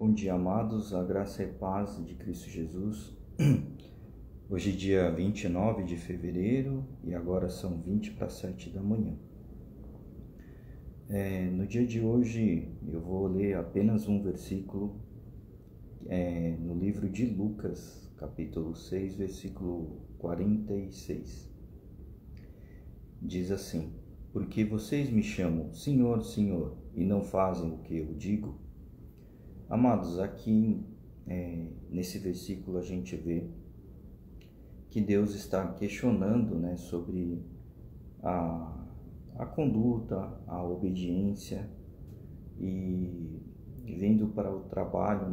Bom dia, amados, a graça e paz de Cristo Jesus. Hoje é dia 29 de fevereiro e agora são 20 para 7 da manhã. No dia de hoje eu vou ler apenas um versículo no livro de Lucas, capítulo 6, versículo 46. Diz assim: Porque vocês me chamam Senhor, Senhor, e não fazem o que eu digo? Amados, aqui nesse versículo a gente vê que Deus está questionando, sobre a conduta, a obediência, e vindo para o trabalho,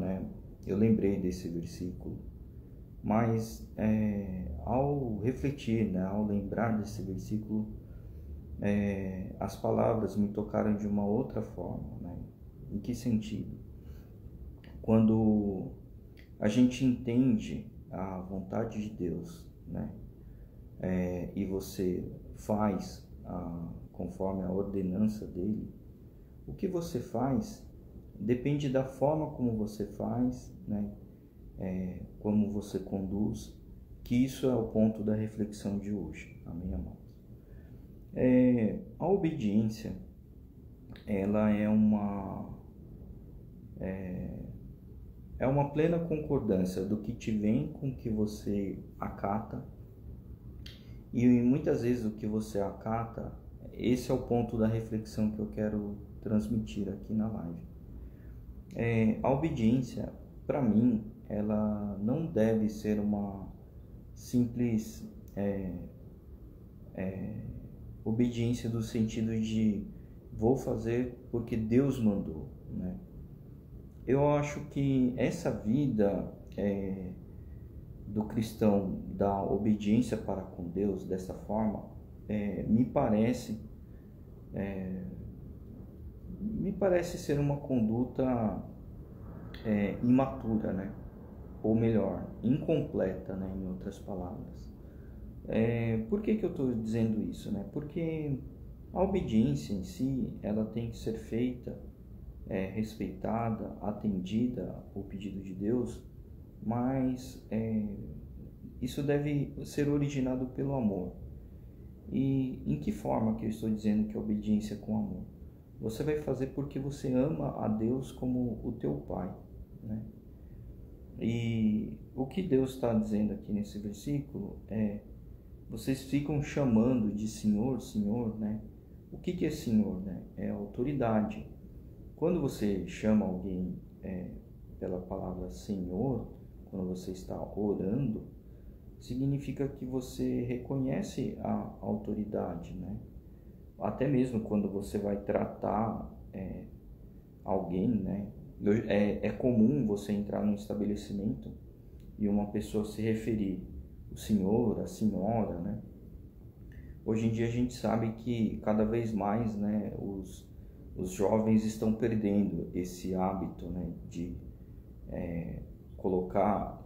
eu lembrei desse versículo, mas ao refletir, ao lembrar desse versículo, as palavras me tocaram de uma outra forma, Em que sentido? Quando a gente entende a vontade de Deus, e você faz conforme a ordenança dele, o que você faz depende da forma como você faz, como você conduz, que isso é o ponto da reflexão de hoje, amém, amados? A obediência, ela é uma plena concordância do que te vem com o que você acata, e muitas vezes o que você acata, esse é o ponto da reflexão que eu quero transmitir aqui na live. A obediência, para mim, ela não deve ser uma simples obediência do sentido de vou fazer porque Deus mandou, Eu acho que essa vida do cristão, da obediência para com Deus, dessa forma, me parece ser uma conduta imatura, ou melhor, incompleta, em outras palavras. Por que eu estou dizendo isso? Porque a obediência em si, ela tem que ser feita, respeitada, atendida o pedido de Deus, mas isso deve ser originado pelo amor. E em que forma que eu estou dizendo que a obediência é com amor? Você vai fazer porque você ama a Deus como o teu Pai, E o que Deus está dizendo aqui nesse versículo vocês ficam chamando de Senhor, Senhor, O que é Senhor, É autoridade. Quando você chama alguém pela palavra Senhor, quando você está orando, significa que você reconhece a autoridade, Até mesmo quando você vai tratar alguém, É comum você entrar num estabelecimento e uma pessoa se referir o senhor, a senhora, Hoje em dia a gente sabe que cada vez mais, os jovens estão perdendo esse hábito, de colocar,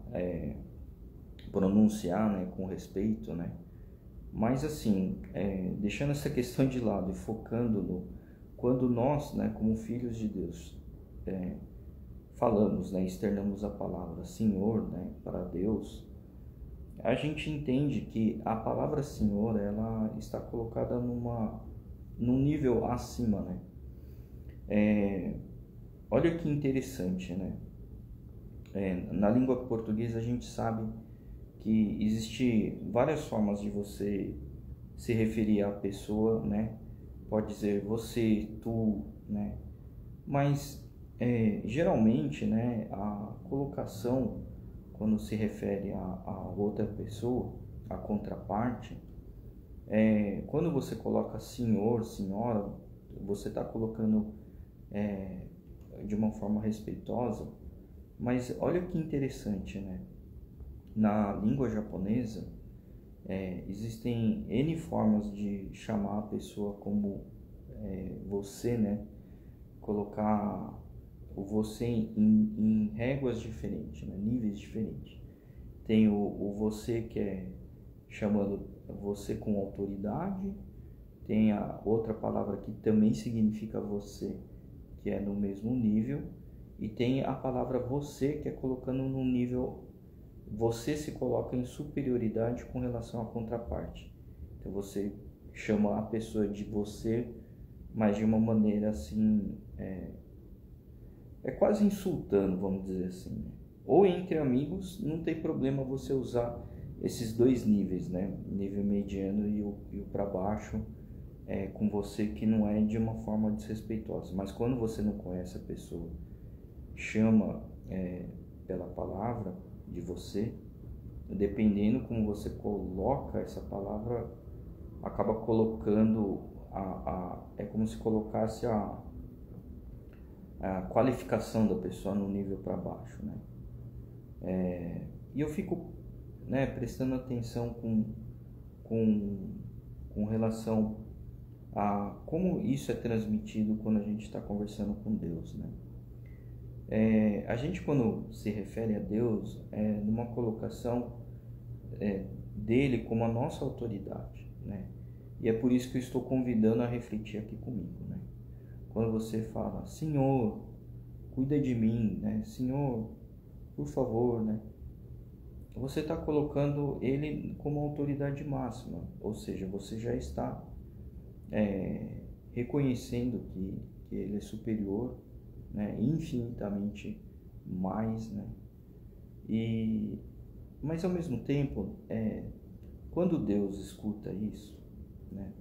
pronunciar, com respeito, Mas assim, deixando essa questão de lado e focando quando nós, como filhos de Deus, falamos, externamos a palavra Senhor, para Deus, a gente entende que a palavra Senhor, ela está colocada num nível acima, Olha que interessante, Na língua portuguesa a gente sabe que existe várias formas de você se referir à pessoa, Pode dizer você, tu, Mas geralmente, a colocação quando se refere a outra pessoa, a contraparte, quando você coloca senhor, senhora, você está colocando de uma forma respeitosa, mas olha que interessante, Na língua japonesa, existem N formas de chamar a pessoa como você, colocar o você em réguas diferentes, níveis diferentes. Tem o você que é chamando você com autoridade, tem a outra palavra que também significa você, que é no mesmo nível, e tem a palavra você, que é colocando num nível, você se coloca em superioridade com relação à contraparte. Então você chama a pessoa de você, mas de uma maneira assim, é quase insultando, vamos dizer assim, né? Ou entre amigos, não tem problema você usar esses dois níveis, né? O nível mediano e o para baixo, com você, que não é de uma forma desrespeitosa. Mas quando você não conhece a pessoa, chama pela palavra de você, dependendo como você coloca essa palavra, acaba colocando é como se colocasse a qualificação da pessoa no nível para baixo, né? E eu fico, né, prestando atenção com relação a como isso é transmitido quando a gente está conversando com Deus, né? A gente, quando se refere a Deus, numa colocação dele como a nossa autoridade, né? E é por isso que eu estou convidando a refletir aqui comigo, né? Quando você fala, Senhor, cuida de mim, né? Senhor, por favor, né? Você está colocando ele como autoridade máxima, ou seja, você já está reconhecendo que ele é superior, né? Infinitamente mais, né? Mas ao mesmo tempo, quando Deus escuta isso, né?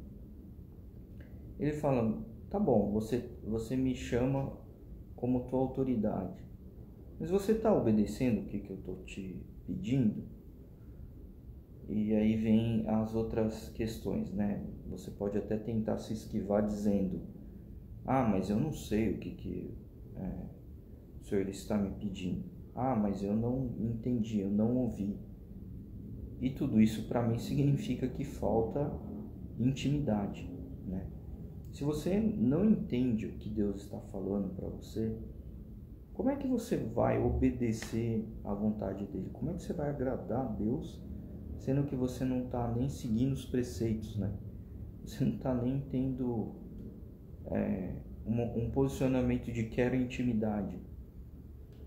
Ele fala, tá bom, você me chama como tua autoridade, mas você está obedecendo o que eu estou te pedindo? E aí vem as outras questões, né? Você pode até tentar se esquivar dizendo, mas eu não sei o que o Senhor está me pedindo. Mas eu não entendi, eu não ouvi. E tudo isso para mim significa que falta intimidade, né? Se você não entende o que Deus está falando para você, como é que você vai obedecer à vontade dele? Como é que você vai agradar a Deus, sendo que você não está nem seguindo os preceitos, né? Você não está nem tendo um posicionamento de quero intimidade.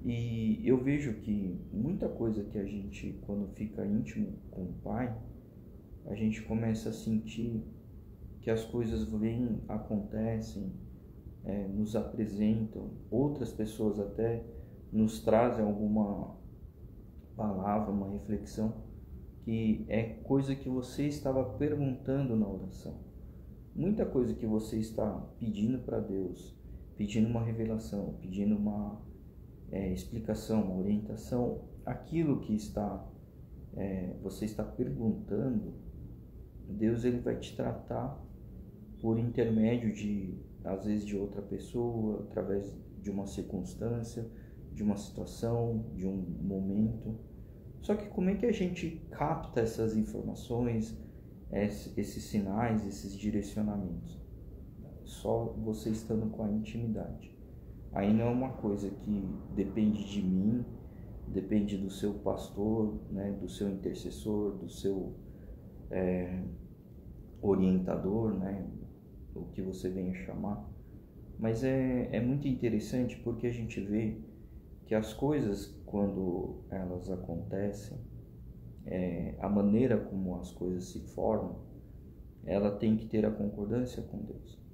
E eu vejo que muita coisa que a gente, quando fica íntimo com o Pai, a gente começa a sentir que as coisas vêm, acontecem, nos apresentam, outras pessoas até nos trazem alguma palavra, uma reflexão, que é coisa que você estava perguntando na oração. Muita coisa que você está pedindo para Deus, pedindo uma revelação, pedindo uma explicação, uma orientação, aquilo que você está perguntando, Deus ele vai te tratar por intermédio às vezes de outra pessoa, através de uma circunstância, de uma situação, de um momento. Só que como é que a gente capta essas informações, esses sinais, esses direcionamentos? Só você estando com a intimidade. Aí não é uma coisa que depende de mim, depende do seu pastor, né, do seu intercessor, do seu orientador, né, o que você venha chamar. Mas é muito interessante porque a gente vê que as coisas, quando elas acontecem, a maneira como as coisas se formam, ela tem que ter a concordância com Deus.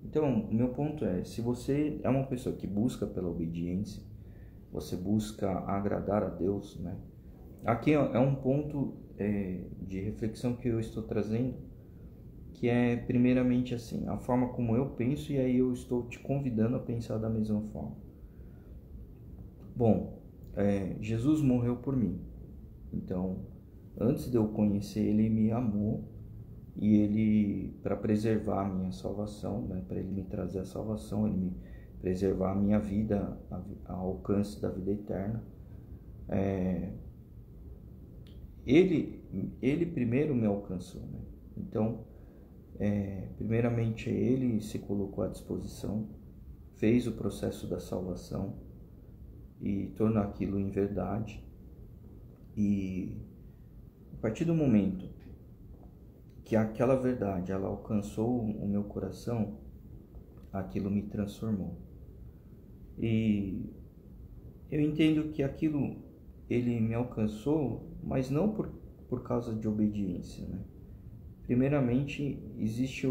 Então, o meu ponto se você é uma pessoa que busca pela obediência, você busca agradar a Deus, né? Aqui é um ponto de reflexão que eu estou trazendo, que é primeiramente assim, a forma como eu penso, e aí eu estou te convidando a pensar da mesma forma. Bom, Jesus morreu por mim, então antes de eu conhecer ele me amou, e ele, para preservar a minha salvação, né, para ele me trazer a salvação, ele me preservar a minha vida ao alcance da vida eterna, ele primeiro me alcançou, né? Então, primeiramente ele se colocou à disposição, fez o processo da salvação e tornou aquilo em verdade. E a partir do momento que aquela verdade ela alcançou o meu coração, aquilo me transformou. E eu entendo que aquilo ele me alcançou, mas não por causa de obediência, né? Primeiramente, existe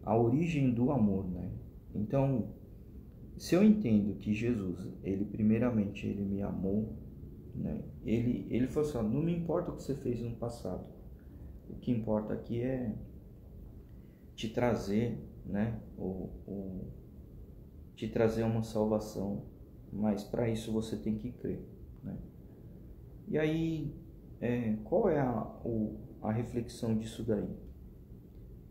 a origem do amor, né? Então, se eu entendo que Jesus, ele primeiramente, ele me amou, né? Ele falou assim, ó, não me importa o que você fez no passado, o que importa aqui é te trazer, né? Te trazer uma salvação, mas para isso você tem que crer, né? E aí, qual é a reflexão disso daí?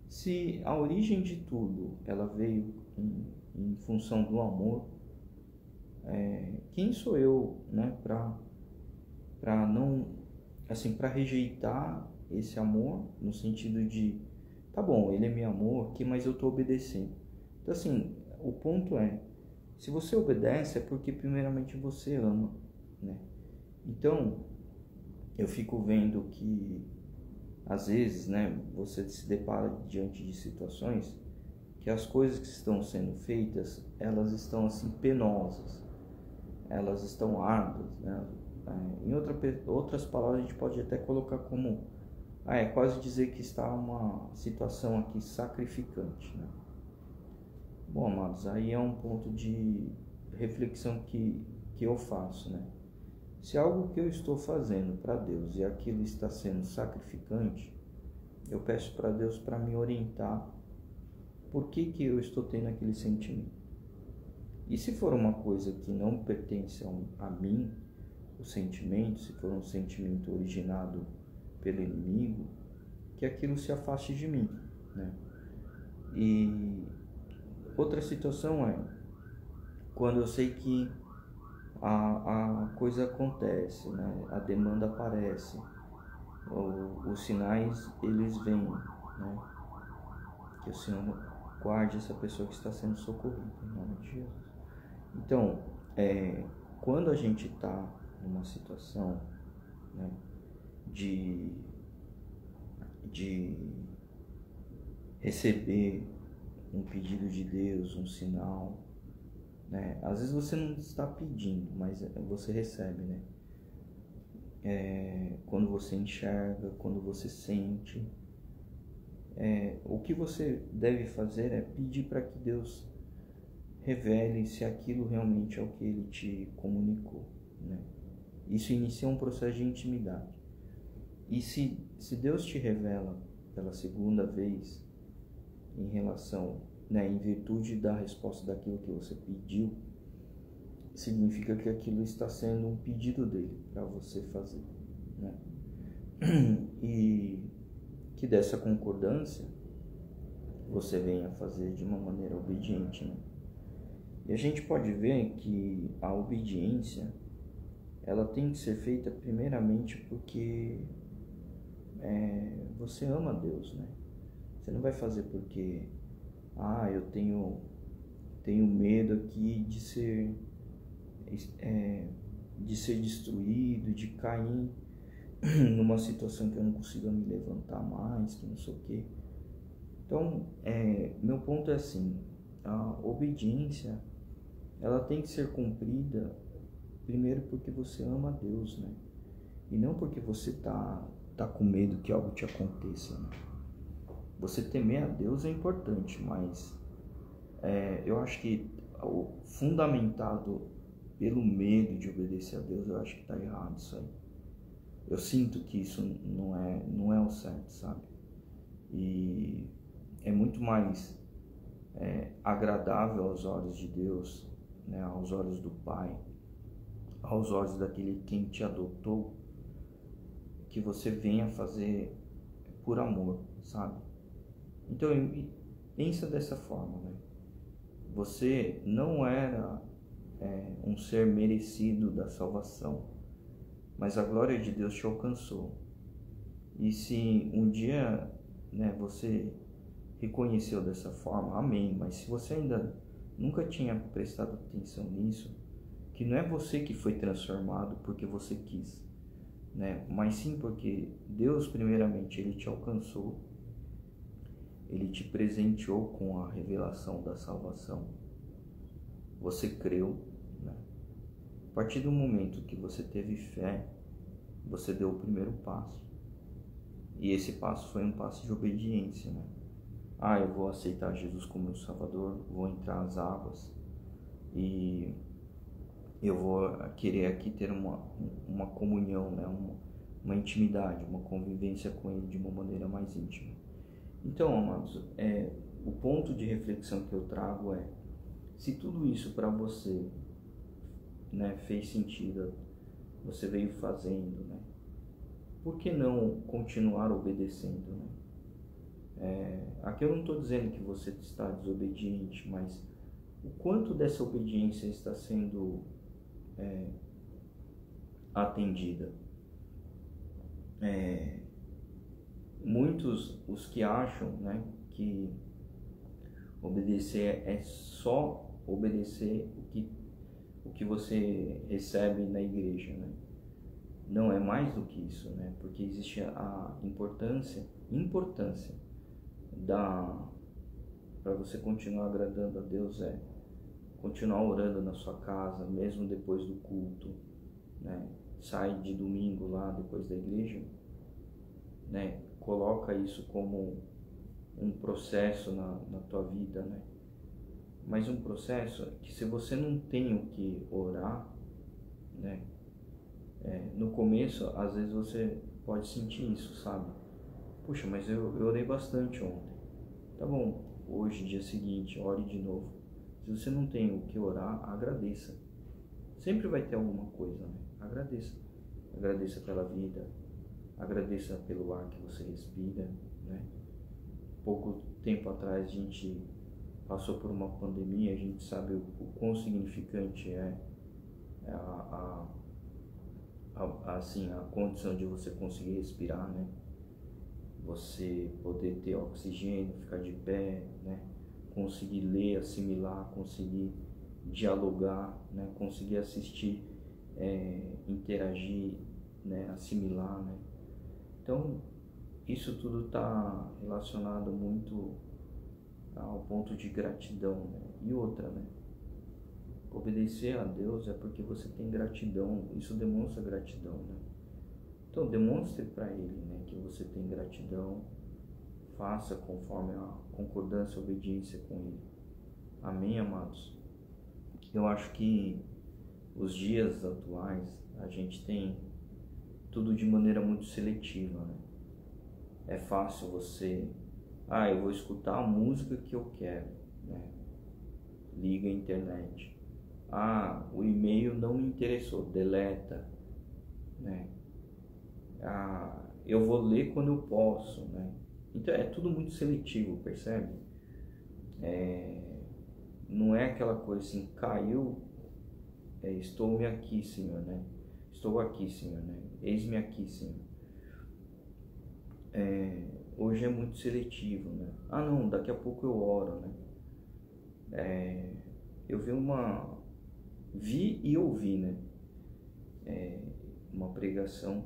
Se a origem de tudo ela veio em função do amor, quem sou eu, né, para não, assim, para rejeitar esse amor no sentido de, tá bom, ele me amou aqui, mas eu estou obedecendo. Então, assim, o ponto é, se você obedece é porque primeiramente você ama, né? Então, eu fico vendo que às vezes, né, você se depara diante de situações que as coisas que estão sendo feitas, elas estão assim penosas, elas estão árduas, né? Em outras palavras, a gente pode até colocar como, é quase dizer que está uma situação aqui sacrificante, né? Bom, amados, aí é um ponto de reflexão que eu faço, né? Se algo que eu estou fazendo para Deus e aquilo está sendo sacrificante, eu peço para Deus para me orientar por que eu estou tendo aquele sentimento. E se for uma coisa que não pertence a mim, o sentimento, se for um sentimento originado pelo inimigo, que aquilo se afaste de mim, né? E outra situação é quando eu sei que a coisa acontece, né? A demanda aparece, os sinais eles vêm, né? Que o Senhor guarde essa pessoa que está sendo socorrida, em nome de Jesus. Então, quando a gente está numa situação, né, de receber um pedido de Deus, um sinal, né? Às vezes você não está pedindo, mas você recebe, né? Quando você enxerga, quando você sente, o que você deve fazer é pedir para que Deus revele se aquilo realmente é o que Ele te comunicou, né? Isso inicia um processo de intimidade. E se Deus te revela pela segunda vez em relação, né, em virtude da resposta daquilo que você pediu, significa que aquilo está sendo um pedido dele para você fazer, né? E que dessa concordância você venha fazer de uma maneira obediente, né? E a gente pode ver que a obediência ela tem que ser feita primeiramente porque você ama Deus, né? Você não vai fazer porque eu tenho medo aqui de ser destruído, de cair numa situação que eu não consiga me levantar mais, que não sei o quê. Então, meu ponto é assim, a obediência ela tem que ser cumprida primeiro porque você ama a Deus, né? E não porque você tá com medo que algo te aconteça, né? Você temer a Deus é importante, mas eu acho que o fundamentado pelo medo de obedecer a Deus, eu acho que tá errado isso aí. Eu sinto que isso não é o certo, sabe? E é muito mais agradável aos olhos de Deus, né? Aos olhos do Pai, aos olhos daquele quem te adotou, que você venha fazer por amor, sabe? Então, pensa dessa forma, né? Você não era um ser merecido da salvação, mas a glória de Deus te alcançou. E se um dia, né, você reconheceu dessa forma, amém. Mas se você ainda nunca tinha prestado atenção nisso, que não é você que foi transformado porque você quis, né? Mas sim porque Deus primeiramente Ele te alcançou, Ele te presenteou com a revelação da salvação, você creu, né? A partir do momento que você teve fé, você deu o primeiro passo. E esse passo foi um passo de obediência, né? Eu vou aceitar Jesus como meu Salvador, vou entrar às águas e eu vou querer aqui ter uma comunhão, né? Uma intimidade, uma convivência com Ele de uma maneira mais íntima. Então, amados, o ponto de reflexão que eu trago é: se tudo isso para você, né, fez sentido, você veio fazendo, né? Por que não continuar obedecendo, né? Aqui eu não estou dizendo que você está desobediente, mas o quanto dessa obediência está sendo atendida. Muitos os que acham, né, que obedecer é só obedecer o que você recebe na igreja, né? Não é mais do que isso, né? Porque existe a importância para você continuar agradando a Deus continuar orando na sua casa, mesmo depois do culto, né? Sai de domingo lá depois da igreja, né? Coloca isso como um processo na tua vida, né? Mas um processo que, se você não tem o que orar, né? No começo, às vezes você pode sentir isso, sabe? Puxa, mas eu orei bastante ontem. Tá bom, hoje, dia seguinte, ore de novo. Se você não tem o que orar, agradeça. Sempre vai ter alguma coisa, né? Agradeça. Agradeça pela vida. Agradeça pelo ar que você respira, né? Pouco tempo atrás a gente passou por uma pandemia, a gente sabe o quão significante a condição de você conseguir respirar, né? Você poder ter oxigênio, ficar de pé, né? Conseguir ler, assimilar, conseguir dialogar, né? Conseguir assistir, interagir, né? Assimilar, né? Então, isso tudo está relacionado muito ao ponto de gratidão, né? E outra, né? Obedecer a Deus é porque você tem gratidão, isso demonstra gratidão, né? Então, demonstre para Ele, né, que você tem gratidão, faça conforme a concordância e obediência com Ele. Amém, amados? Eu acho que os dias atuais a gente tem tudo de maneira muito seletiva, né? É fácil você, eu vou escutar a música que eu quero, né? Liga a internet. O e-mail não me interessou, deleta, né? Eu vou ler quando eu posso, né? Então é tudo muito seletivo, percebe? Não é aquela coisa assim, caiu, estou-me aqui, Senhor, né? Estou aqui, Senhor, né? Eis-me aqui, Senhor. Hoje é muito seletivo, né? Não, daqui a pouco eu oro, né? Eu vi e ouvi, né? Uma pregação,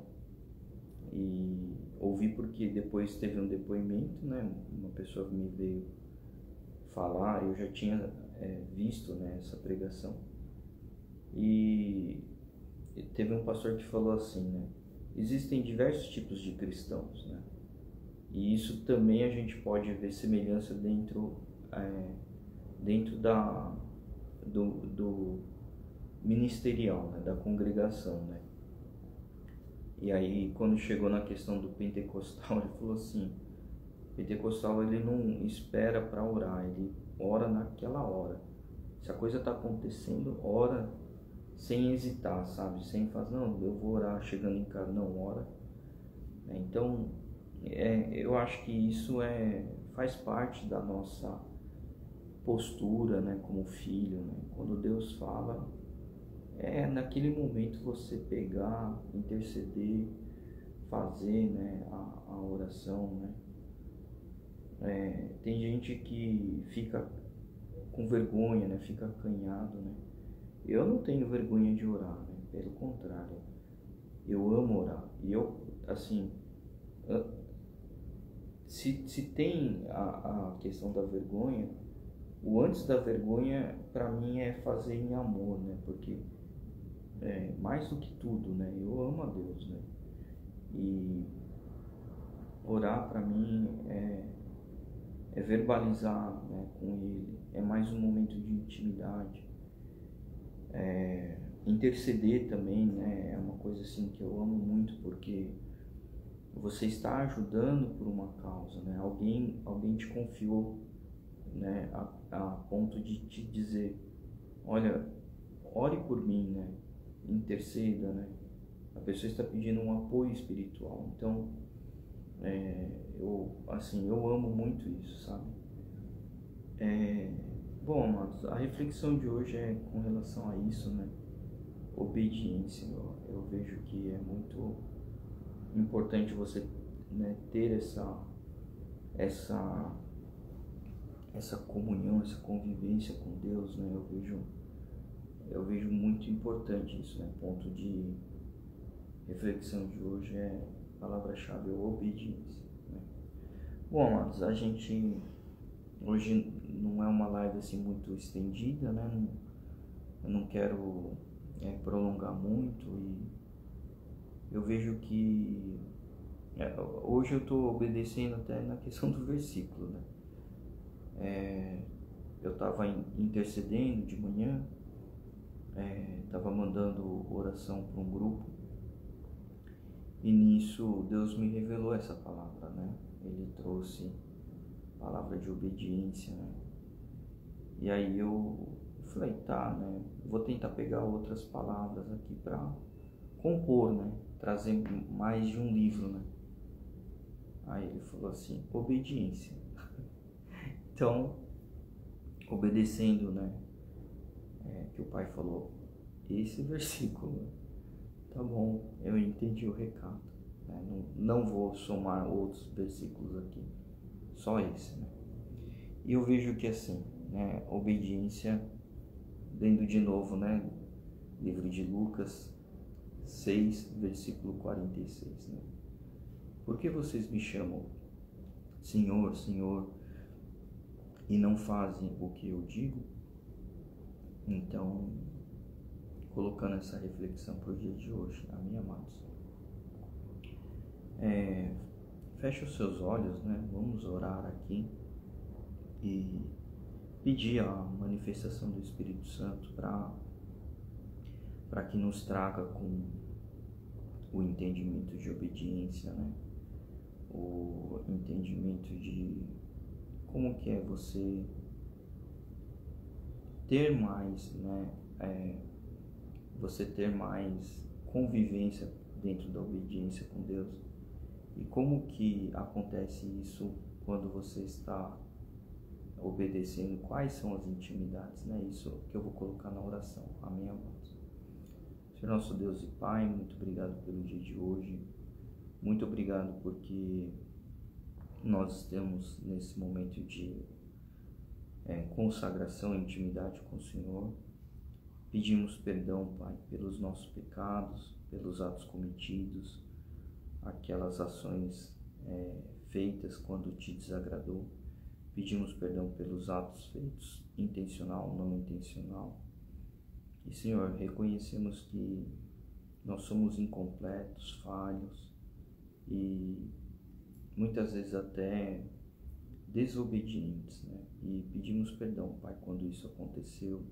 e ouvi porque depois teve um depoimento, né? Uma pessoa me veio falar, eu já tinha visto, né, essa pregação, e teve um pastor que falou assim, né? Existem diversos tipos de cristãos, né? E isso também a gente pode ver semelhança dentro do ministerial, né? Da congregação, né? E aí, quando chegou na questão do pentecostal, ele falou assim: o pentecostal, ele não espera para orar, ele ora naquela hora. Se a coisa está acontecendo, ora sem hesitar, sabe? Sem fazer, não, eu vou orar chegando em casa, não, ora. Então, eu acho que isso faz parte da nossa postura, né, como filho, né? Quando Deus fala, naquele momento você pegar, interceder, fazer, né, a oração, né? Tem gente que fica com vergonha, né, fica acanhado, né? Eu não tenho vergonha de orar, né? Pelo contrário, eu amo orar. E eu, assim, se tem a questão da vergonha, o antes da vergonha para mim é fazer em amor, né? Porque mais do que tudo, né? Eu amo a Deus, né? E orar para mim é verbalizar, né, com Ele, é mais um momento de intimidade. Interceder também, né, é uma coisa assim que eu amo muito, porque você está ajudando por uma causa, né? Alguém te confiou, né, a ponto de te dizer, olha, ore por mim, né? Interceda, né? A pessoa está pedindo um apoio espiritual. Então, eu amo muito isso, sabe? Bom, amados, a reflexão de hoje é com relação a isso, né? Obediência. Eu vejo que é muito importante você, né, ter essa comunhão, essa convivência com Deus, né? Eu vejo muito importante isso, né? Ponto de reflexão de hoje a palavra-chave é obediência, né? Bom, amados, a gente hoje não é uma live assim muito estendida, né? Eu não quero prolongar muito, e eu vejo que hoje eu estou obedecendo até na questão do versículo, né? Eu estava intercedendo de manhã, estava mandando oração para um grupo, e nisso Deus me revelou essa palavra, né? Ele trouxe palavra de obediência, né? E aí eu falei, tá, né? Vou tentar pegar outras palavras aqui para compor, né? Trazer mais de um livro, né? Aí ele falou assim, obediência. Então, obedecendo, né? Que o pai falou, esse versículo, tá bom, eu entendi o recado, né? Não vou somar outros versículos aqui, só esse, né? E eu vejo que assim, né? Obediência, lendo de novo, né? Livro de Lucas 6, versículo 46, né? Por que vocês me chamam Senhor, Senhor, e não fazem o que eu digo? Então, colocando essa reflexão para o dia de hoje, amém, amados? Feche os seus olhos, né? Vamos orar aqui e pedir a manifestação do Espírito Santo para que nos traga com o entendimento de obediência, né? O entendimento de como que é você ter mais, né? Você ter mais convivência dentro da obediência com Deus, e como que acontece isso quando você está obedecendo, quais são as intimidades, né? Isso que eu vou colocar na oração, amém, amados? Senhor nosso Deus e Pai, muito obrigado pelo dia de hoje, muito obrigado porque nós estamos nesse momento de consagração e intimidade com o Senhor. Pedimos perdão, Pai, pelos nossos pecados, pelos atos cometidos, aquelas ações feitas quando te desagradou. Pedimos perdão pelos atos feitos, intencional ou não intencional. E, Senhor, reconhecemos que nós somos incompletos, falhos e muitas vezes até desobedientes, né? E pedimos perdão, Pai, quando isso aconteceu,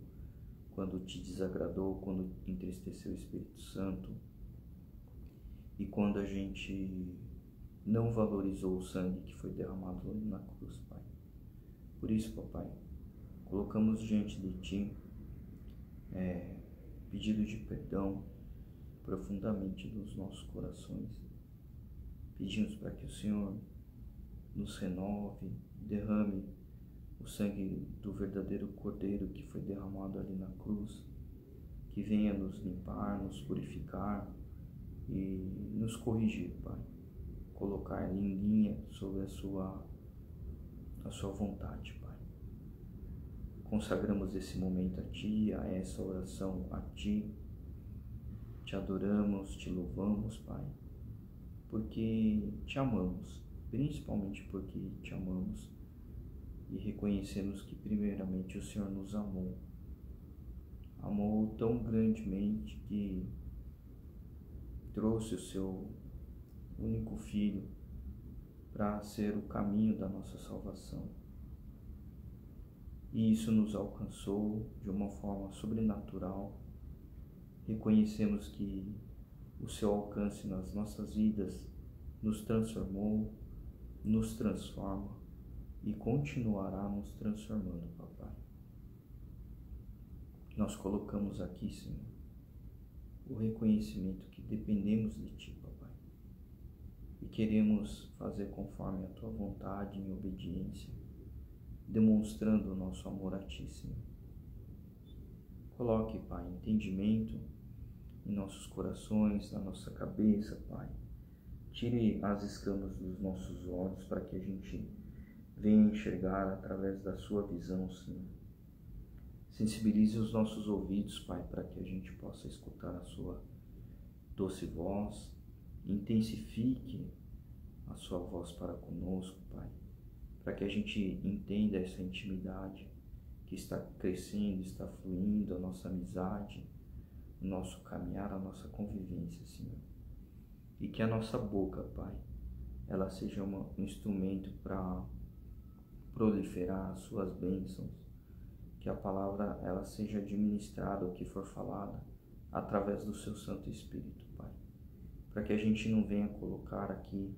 quando te desagradou, quando entristeceu o Espírito Santo e quando a gente não valorizou o sangue que foi derramado ali na cruz, Pai. Por isso, Papai, colocamos diante de Ti pedido de perdão profundamente nos nossos corações. Pedimos para que o Senhor nos renove, derrame o sangue do verdadeiro Cordeiro que foi derramado ali na cruz, que venha nos limpar, nos purificar e nos corrigir, Pai. Colocar em linha sobre a sua vontade, Pai. Consagramos esse momento a Ti, a essa oração a Ti. Te adoramos, Te louvamos, Pai, porque Te amamos, principalmente porque Te amamos e reconhecemos que primeiramente o Senhor nos amou. amou tão grandemente que trouxe o seu único filho para ser o caminho da nossa salvação. E isso nos alcançou de uma forma sobrenatural. Reconhecemos que o seu alcance nas nossas vidas nos transformou, nos transforma e continuará nos transformando, Papai. Nós colocamos aqui, Senhor, o reconhecimento que dependemos de Ti, Papai, e queremos fazer conforme a Tua vontade em obediência, demonstrando o nosso amor a Ti, Senhor. Coloque, Pai, entendimento em nossos corações, na nossa cabeça, Pai. Tire as escamas dos nossos olhos para que a gente venha enxergar através da Sua visão, Senhor. Sensibilize os nossos ouvidos, Pai, para que a gente possa escutar a Sua doce voz. Intensifique a Sua voz para conosco, Pai, para que a gente entenda essa intimidade que está crescendo, está fluindo, a nossa amizade, o nosso caminhar, a nossa convivência, Senhor. E que a nossa boca, Pai, ela seja um instrumento para proliferar as Suas bênçãos, que a palavra ela seja administrada, o que for falada, através do Seu Santo Espírito, Pai, para que a gente não venha colocar aqui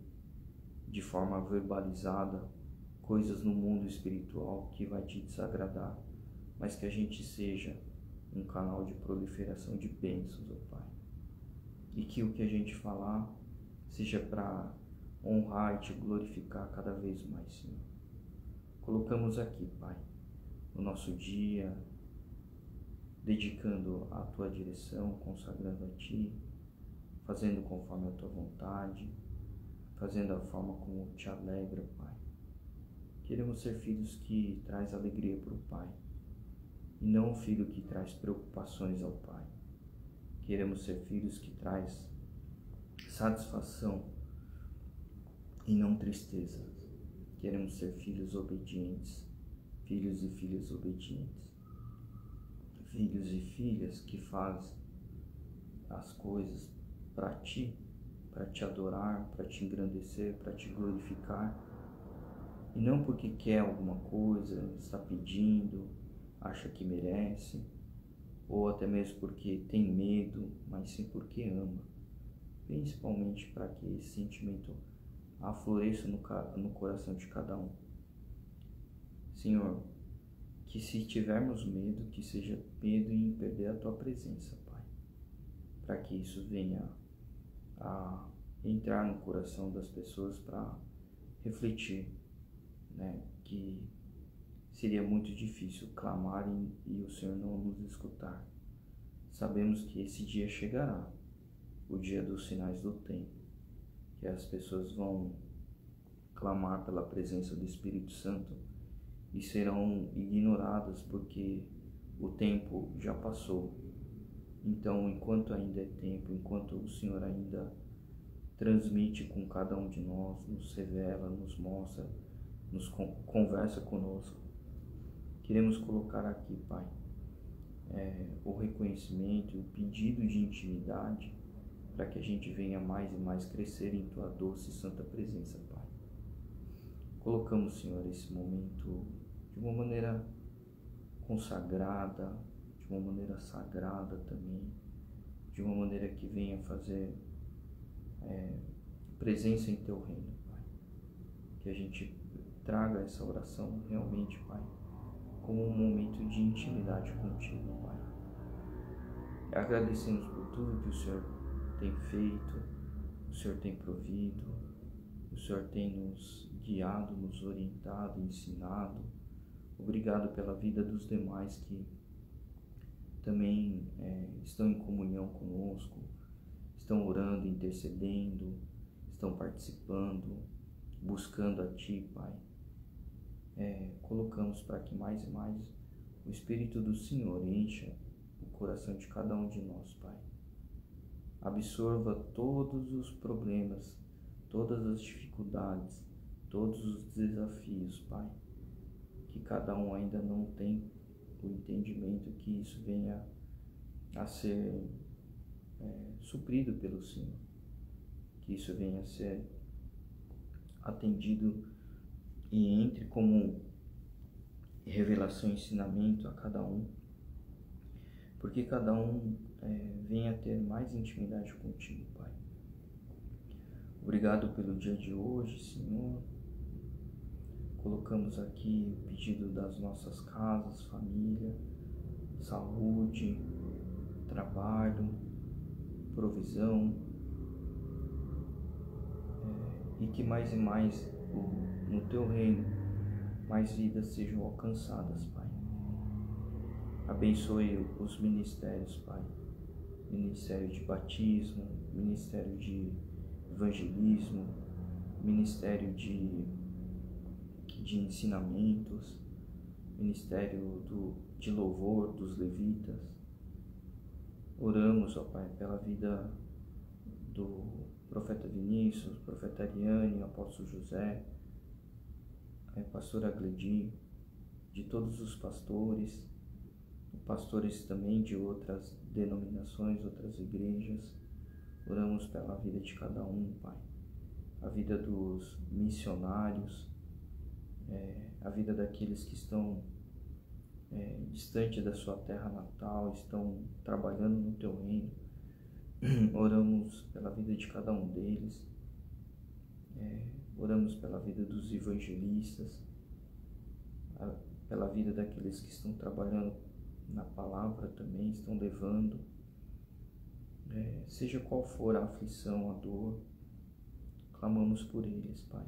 de forma verbalizada coisas no mundo espiritual que vai Te desagradar, mas que a gente seja um canal de proliferação de bênçãos, ó Pai. E que o que a gente falar seja para honrar e Te glorificar cada vez mais, Senhor. Colocamos aqui, Pai, o nosso dia, dedicando a Tua direção, consagrando a Ti, fazendo conforme a Tua vontade, fazendo a forma como Te alegra, Pai. Queremos ser filhos que traz alegria para o Pai, e não um filho que traz preocupações ao Pai. Queremos ser filhos que traz satisfação e não tristezas. Queremos ser filhos obedientes, filhos e filhas obedientes, filhos e filhas que fazem as coisas para Ti, para Te adorar, para Te engrandecer, para Te glorificar, e não porque quer alguma coisa, está pedindo, acha que merece, ou até mesmo porque tem medo, mas sim porque ama, principalmente para que esse sentimento afloresça no coração de cada um. Senhor, que se tivermos medo, que seja medo em perder a Tua presença, Pai, para que isso venha a entrar no coração das pessoas para refletir, né, que seria muito difícil clamar e o Senhor não nos escutar. Sabemos que esse dia chegará, o dia dos sinais do tempo, que as pessoas vão clamar pela presença do Espírito Santo e serão ignoradas porque o tempo já passou. Então, enquanto ainda é tempo, enquanto o Senhor ainda transmite com cada um de nós, nos revela, nos mostra, nos conversa conosco, queremos colocar aqui, Pai, o reconhecimento, o pedido de intimidade, para que a gente venha mais e mais crescer em Tua doce e santa presença, Pai. Colocamos, Senhor, esse momento de uma maneira consagrada, de uma maneira sagrada também, de uma maneira que venha fazer presença em Teu reino, Pai. Que a gente traga essa oração realmente, Pai, como um momento de intimidade contigo, Pai. Agradecemos por tudo que o Senhor tem feito, o Senhor tem provido, o Senhor tem nos guiado, nos orientado, ensinado. Obrigado pela vida dos demais que também estão em comunhão conosco, estão orando, intercedendo, estão participando, buscando a Ti, Pai. Colocamos para que mais e mais o Espírito do Senhor encha o coração de cada um de nós, Pai. Absorva todos os problemas, todas as dificuldades, todos os desafios, Pai, que cada um ainda não tem o entendimento, que isso venha a ser suprido pelo Senhor. Que isso venha a ser atendido e entre como revelação e ensinamento a cada um, porque cada um venha a ter mais intimidade contigo, Pai. Obrigado pelo dia de hoje, Senhor. Colocamos aqui o pedido das nossas casas, família, saúde, trabalho, provisão, e que mais e mais no Teu reino, mais vidas sejam alcançadas, Pai. Abençoe os ministérios, Pai. Ministério de batismo, ministério de evangelismo, ministério de ensinamentos, ministério de louvor dos levitas. Oramos, ó Pai, pela vida do profeta Vinícius, profeta Ariane, apóstolo José, pastora Gledi, de todos os pastores também de outras denominações, outras igrejas. Oramos pela vida de cada um, Pai, a vida dos missionários, a vida daqueles que estão distante da sua terra natal, estão trabalhando no Teu reino. Oramos pela vida de cada um deles, oramos pela vida dos evangelistas, pela vida daqueles que estão trabalhando na palavra também, estão levando, seja qual for a aflição, a dor, clamamos por eles, Pai.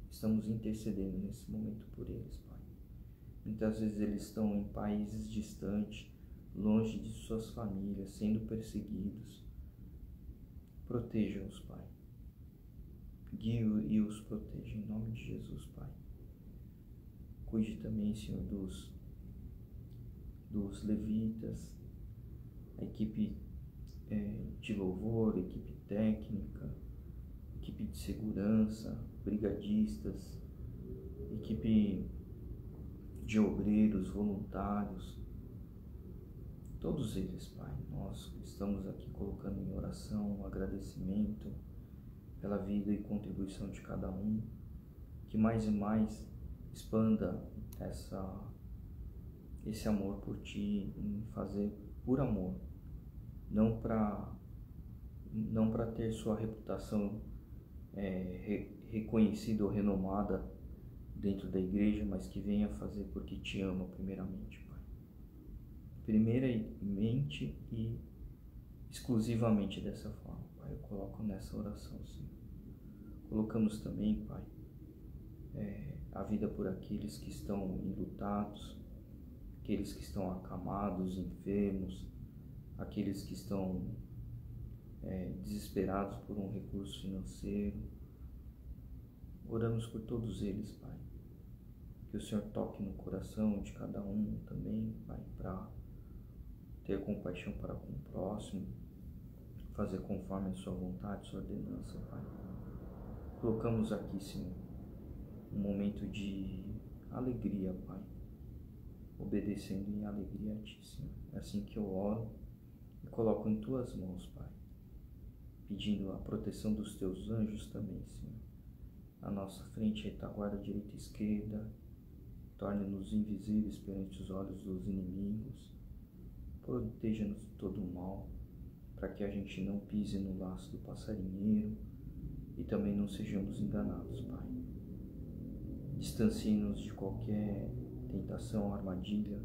Estamos intercedendo nesse momento por eles, Pai. Muitas vezes eles estão em países distantes, longe de suas famílias, sendo perseguidos. Proteja-os, Pai. Guie e os proteja em nome de Jesus, Pai. Cuide também, Senhor, dos levitas, a equipe de louvor, equipe técnica, equipe de segurança, brigadistas, equipe de obreiros, voluntários, todos eles, Pai. Nós estamos aqui colocando em oração um agradecimento pela vida e contribuição de cada um, que mais e mais expanda esse amor por Ti, em fazer por amor, não para ter sua reputação reconhecida ou renomada dentro da igreja, mas que venha fazer porque Te ama primeiramente, Pai. Primeiramente e exclusivamente dessa forma, Pai. Eu coloco nessa oração, Senhor. Colocamos também, Pai, a vida por aqueles que estão enlutados, aqueles que estão acamados, enfermos, aqueles que estão desesperados por um recurso financeiro. Oramos por todos eles, Pai. Que o Senhor toque no coração de cada um também, Pai, para ter compaixão para com o próximo, fazer conforme a Sua vontade, Sua ordenança, Pai. Colocamos aqui, Senhor, um momento de alegria, Pai, obedecendo em alegria a Ti, Senhor. É assim que eu oro e coloco em Tuas mãos, Pai, pedindo a proteção dos Teus anjos também, Senhor. À nossa frente, a retaguarda direita e esquerda, torne-nos invisíveis perante os olhos dos inimigos, proteja-nos de todo o mal, para que a gente não pise no laço do passarinheiro e também não sejamos enganados, Pai. Distancie-nos de qualquer tentação, armadilha,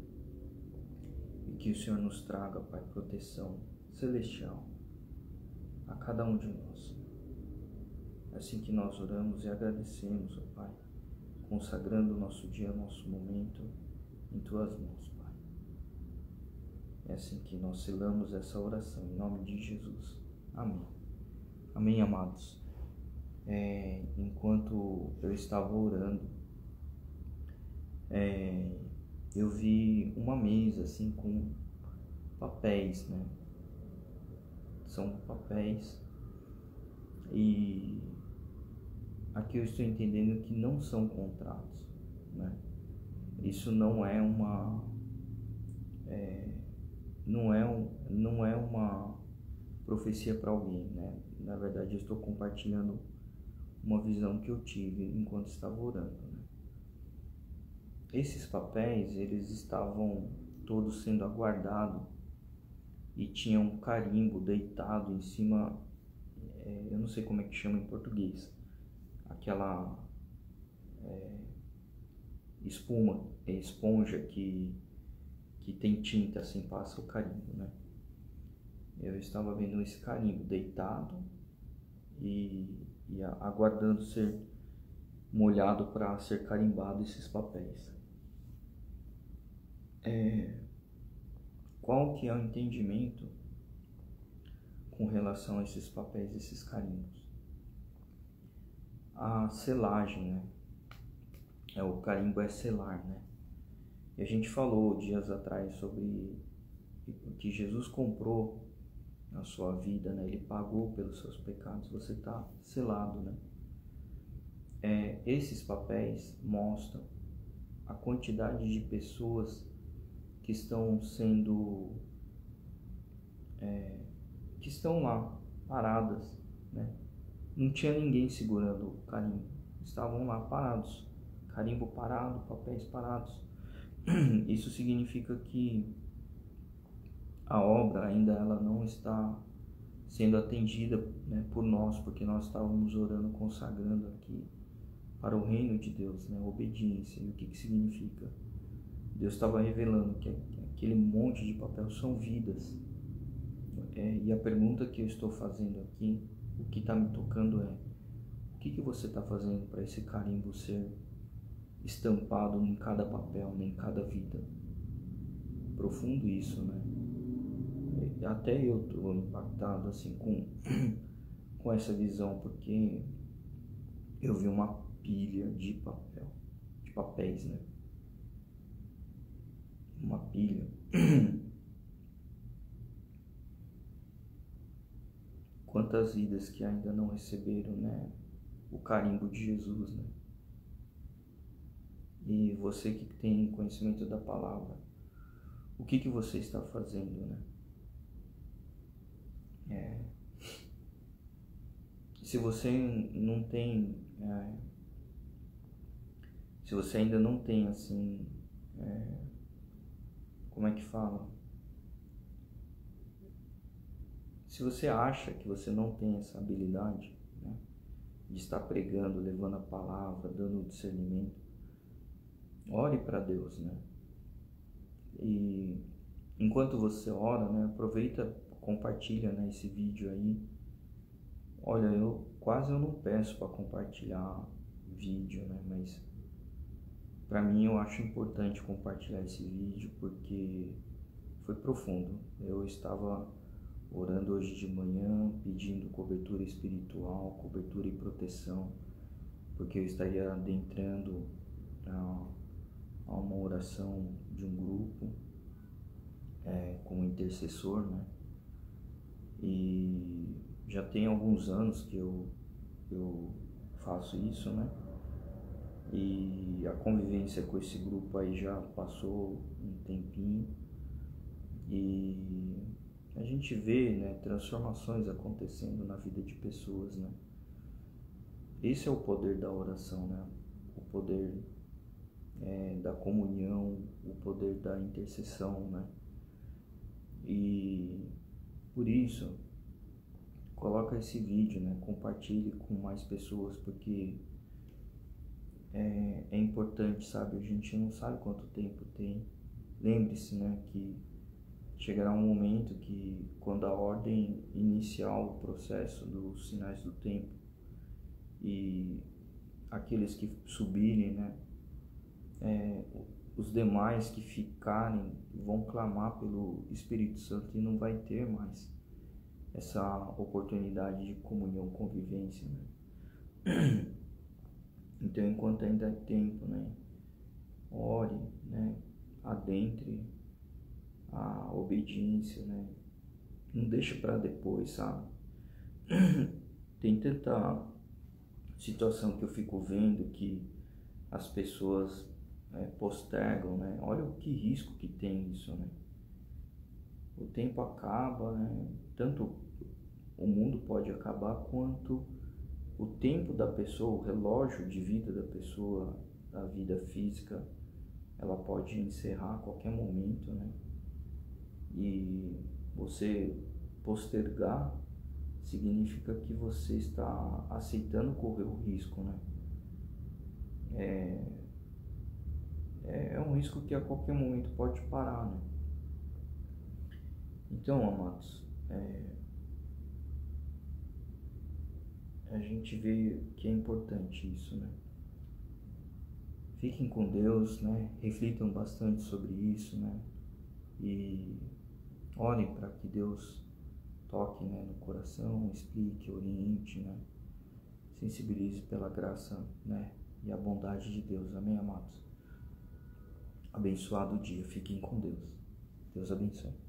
e que o Senhor nos traga, Pai, proteção celestial a cada um de nós. É assim que nós oramos e agradecemos, ó Pai, consagrando o nosso dia, nosso momento em Tuas mãos, Pai. É assim que nós selamos essa oração, em nome de Jesus. Amém. Amém, amados. Enquanto eu estava orando, eu vi uma mesa assim com papéis, né? São papéis, e aqui eu estou entendendo que não são contratos, né? Isso não é não é uma profecia para alguém, né? Na verdade, eu estou compartilhando uma visão que eu tive enquanto estava orando, né? Esses papéis, eles estavam todos sendo aguardados e tinha um carimbo deitado em cima, eu não sei como é que chama em português, aquela esponja que tem tinta, assim, passa o carimbo, né? Eu estava vendo esse carimbo deitado e aguardando ser molhado para ser carimbado esses papéis. Qual que é o entendimento com relação a esses papéis, esses carimbos? A selagem, né? O carimbo é selar, né? E a gente falou dias atrás sobre que Jesus comprou a sua vida, né? Ele pagou pelos seus pecados, você está selado, né? Esses papéis mostram a quantidade de pessoas que estão sendo que estão lá paradas, né? Não tinha ninguém segurando o carimbo, estavam lá parados, carimbo parado, papéis parados. Isso significa que a obra ainda ela não está sendo atendida, né, por nós, porque nós estávamos orando, consagrando aqui para o reino de Deus, né, obediência. E o que significa? Deus estava revelando que aquele monte de papel são vidas. E a pergunta que eu estou fazendo aqui, o que está me tocando é: o que você está fazendo para esse carimbo ser estampado em cada papel, em cada vida? Profundo isso, né? Até eu estou impactado assim com essa visão, porque eu vi uma pilha de papéis, né? Uma pilha. Quantas vidas que ainda não receberam, né, o carimbo de Jesus, né? E você que tem conhecimento da palavra, o que você está fazendo, né? Se você não tem, se você ainda não tem, assim, como é que fala? Se você acha que você não tem essa habilidade, né, de estar pregando, levando a palavra, dando discernimento, ore para Deus, né? E enquanto você ora, né, aproveita, compartilha, né, esse vídeo aí. Olha, eu não peço para compartilhar vídeo, né, mas para mim eu acho importante compartilhar esse vídeo porque foi profundo. Eu estava orando hoje de manhã, pedindo cobertura espiritual, cobertura e proteção, porque eu estaria adentrando a uma oração de um grupo como intercessor, né? E já tem alguns anos que eu faço isso, né? E a convivência com esse grupo aí já passou um tempinho e a gente vê, né, transformações acontecendo na vida de pessoas, né? Esse é o poder da oração, né? O poder da comunhão, o poder da intercessão, né? E por isso, coloca esse vídeo, né? Compartilhe com mais pessoas, porque é importante, sabe? A gente não sabe quanto tempo tem. Lembre-se, né, que chegará um momento que, quando a ordem iniciar o processo dos sinais do tempo e aqueles que subirem, né, os demais que ficarem vão clamar pelo Espírito Santo e não vai ter mais essa oportunidade de comunhão, convivência, né? Então, enquanto ainda é tempo, né, ore, né, adentre a obediência, né? Não deixa para depois, sabe? Tem tanta situação que eu fico vendo que as pessoas postergam, né? Olha o que risco que tem isso, né? o tempo acaba, né? Tanto o mundo pode acabar quanto o tempo da pessoa, o relógio de vida da pessoa, da vida física, ela pode encerrar a qualquer momento, né? E você postergar significa que você está aceitando correr o risco, né? É um risco que a qualquer momento pode parar, né? Então, amados, a gente vê que é importante isso, né? Fiquem com Deus, né? Reflitam bastante sobre isso, né? E orem para que Deus toque, né, no coração, explique, oriente, né? Sensibilize pela graça, né, e a bondade de Deus. Amém, amados? Abençoado dia. Fiquem com Deus. Deus abençoe.